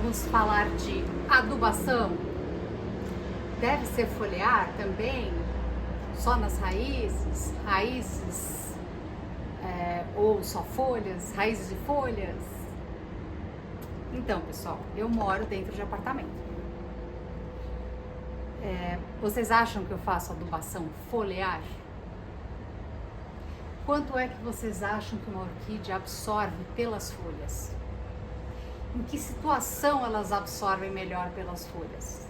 Vamos falar de adubação. Deve ser foliar também, só nas raízes, ou só folhas, raízes e folhas. Então, pessoal, eu moro dentro de apartamento. Vocês acham que eu faço adubação foliar? Quanto é que vocês acham que uma orquídea absorve pelas folhas? Em que situação elas absorvem melhor pelas folhas?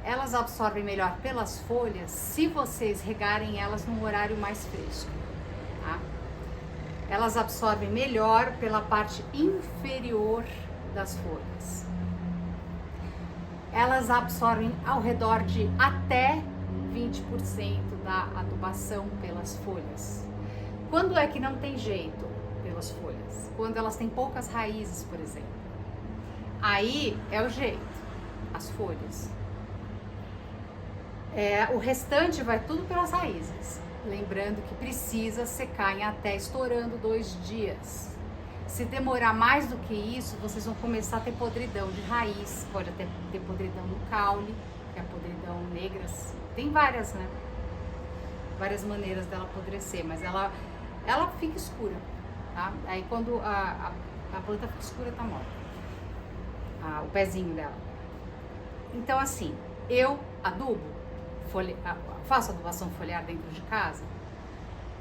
Elas absorvem melhor pelas folhas se vocês regarem elas num horário mais fresco, tá? Elas absorvem melhor pela parte inferior das folhas. Elas absorvem ao redor de até 20% da adubação pelas folhas. Quando é que não tem jeito pelas folhas? Quando elas têm poucas raízes, por exemplo. Aí é o jeito, as folhas. O restante vai tudo pelas raízes. Lembrando que precisa secar em até estourando 2 dias. Se demorar mais do que isso, vocês vão começar a ter podridão de raiz, pode até ter podridão no caule, que é a podridão negras. Tem várias, né? Várias maneiras dela apodrecer, mas ela fica escura, tá? Aí quando a planta fica escura, tá morta. O pezinho dela. Então assim, eu adubo, faço adubação foliar dentro de casa?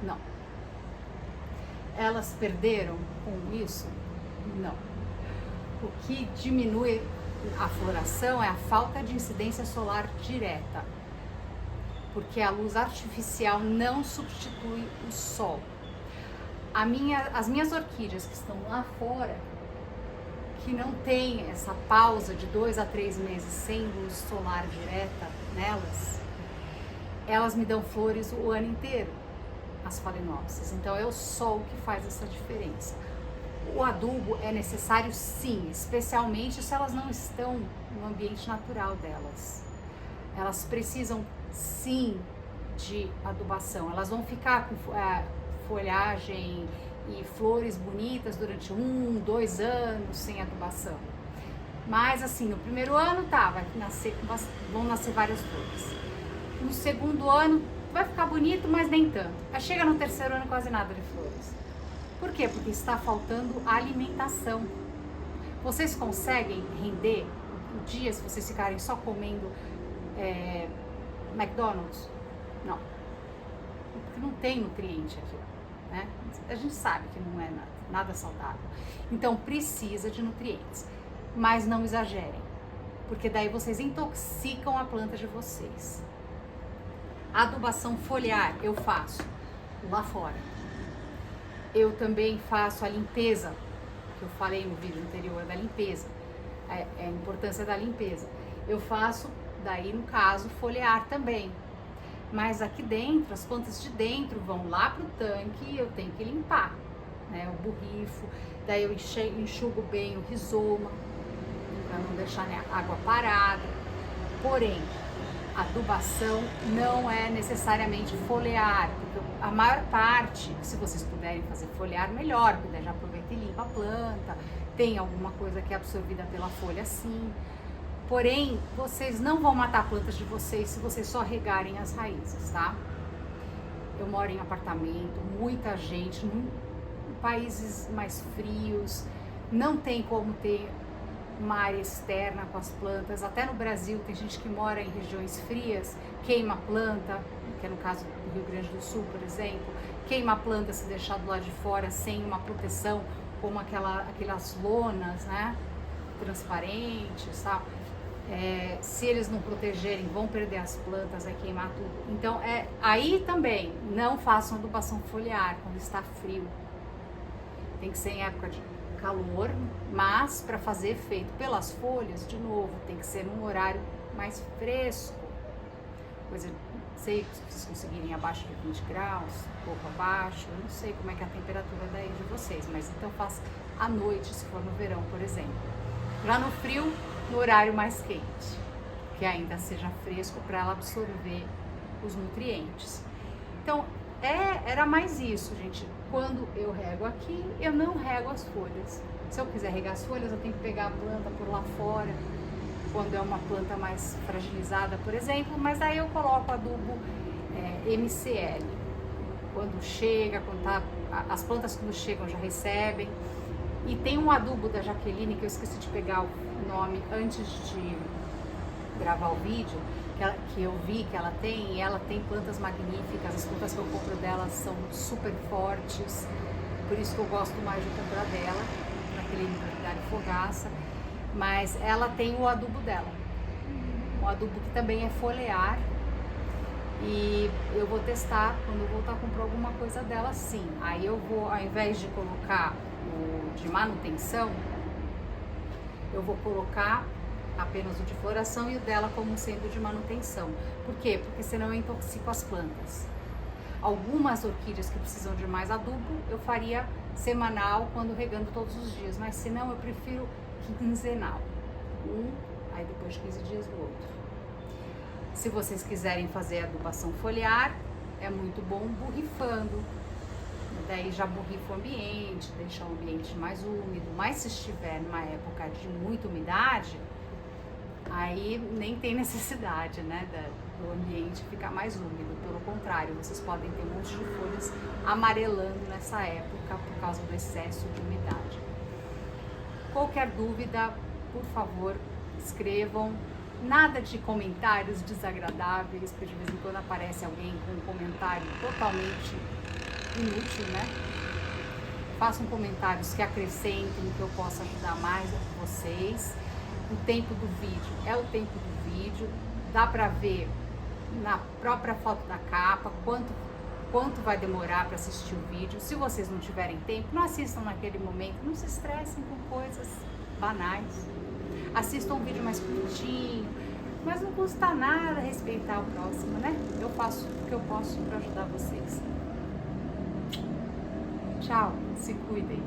Não. Elas perderam com isso? Não. O que diminui a floração é a falta de incidência solar direta, porque a luz artificial não substitui o sol. As minhas orquídeas que estão lá fora, que não tem essa pausa de 2 a 3 meses sem luz solar direta nelas, elas me dão flores o ano inteiro, as phalaenopsis. Então é o sol que faz essa diferença. O adubo é necessário sim, especialmente se elas não estão no ambiente natural delas. Elas precisam sim de adubação. Elas vão ficar com folhagem e flores bonitas durante 1, 2 anos sem adubação. Mas assim, no primeiro ano vão nascer várias flores. No segundo ano vai ficar bonito, mas nem tanto. Aí chega no terceiro ano quase nada de flores. Por quê? Porque está faltando alimentação. Vocês conseguem render um dia se vocês ficarem só comendo McDonald's? Não. Porque não tem nutriente aqui, né? A gente sabe que não é nada saudável. Então precisa de nutrientes. Mas não exagerem, porque daí vocês intoxicam a planta de vocês. Adubação foliar eu faço lá fora. Eu também faço a limpeza, que eu falei no vídeo anterior da limpeza, a importância da limpeza. Eu faço, daí no caso, foliar também. Mas aqui dentro, as plantas de dentro vão lá pro tanque e eu tenho que limpar, né? O borrifo, daí eu enxugo bem o rizoma, para não deixar a água parada. Porém, adubação não é necessariamente foliar, porque a maior parte, se vocês puderem fazer foliar, melhor, porque daí já aproveita e limpa a planta, tem alguma coisa que é absorvida pela folha sim. Porém, vocês não vão matar plantas de vocês se vocês só regarem as raízes, tá? Eu moro em apartamento, muita gente, em países mais frios, não tem como ter uma área externa com as plantas. Até no Brasil tem gente que mora em regiões frias, queima a planta, que é no caso do Rio Grande do Sul, por exemplo, queima a planta se deixar do lado de fora sem uma proteção, como aquelas lonas, né, transparentes, tal. Se eles não protegerem, vão perder as plantas, vai queimar tudo. Então, aí também, não façam adubação foliar quando está frio. Tem que ser em época de calor, mas para fazer efeito pelas folhas, de novo, tem que ser num horário mais fresco. Coisa, não sei se vocês conseguirem abaixo de 20 graus, pouco abaixo, eu não sei como é que é a temperatura daí de vocês, mas então faça à noite, se for no verão, por exemplo. Já no frio, no horário mais quente, que ainda seja fresco para ela absorver os nutrientes. Então, Era mais isso, gente. Quando eu rego aqui, eu não rego as folhas. Se eu quiser regar as folhas, eu tenho que pegar a planta por lá fora, quando é uma planta mais fragilizada, por exemplo, mas aí eu coloco adubo MCL. Quando chega, as plantas quando chegam já recebem. E tem um adubo da Jaqueline, que eu esqueci de pegar o nome antes de gravar o vídeo, que eu vi que ela tem, e ela tem plantas magníficas, as plantas que eu compro dela são super fortes, por isso que eu gosto mais de comprar dela, naquele Veterinário Fogaça, mas ela tem o adubo dela, um adubo que também é foliar, e eu vou testar quando eu voltar a comprar alguma coisa dela, sim. Aí eu vou, ao invés de colocar o de manutenção, eu vou colocar apenas o de floração e o dela como sendo de manutenção. Por quê? Porque senão eu intoxico as plantas. Algumas orquídeas que precisam de mais adubo, eu faria semanal quando regando todos os dias, mas se não, eu prefiro quinzenal. Aí depois de 15 dias do outro. Se vocês quiserem fazer adubação foliar, é muito bom borrifando. Daí já borrifa o ambiente, deixa o ambiente mais úmido, mas se estiver numa época de muita umidade, aí nem tem necessidade, né, do ambiente ficar mais úmido. Pelo contrário, vocês podem ter um monte de folhas amarelando nessa época por causa do excesso de umidade. Qualquer dúvida, por favor, escrevam. Nada de comentários desagradáveis, porque de vez em quando aparece alguém com um comentário totalmente inútil, né? Façam comentários que acrescentem, que eu possa ajudar mais vocês. O tempo do vídeo é o tempo do vídeo, dá pra ver na própria foto da capa quanto vai demorar para assistir o vídeo. Se vocês não tiverem tempo, não assistam naquele momento, não se estressem com coisas banais. Assistam um vídeo mais curtinho, mas não custa nada respeitar o próximo, né? Eu faço o que eu posso para ajudar vocês. Tchau, se cuidem.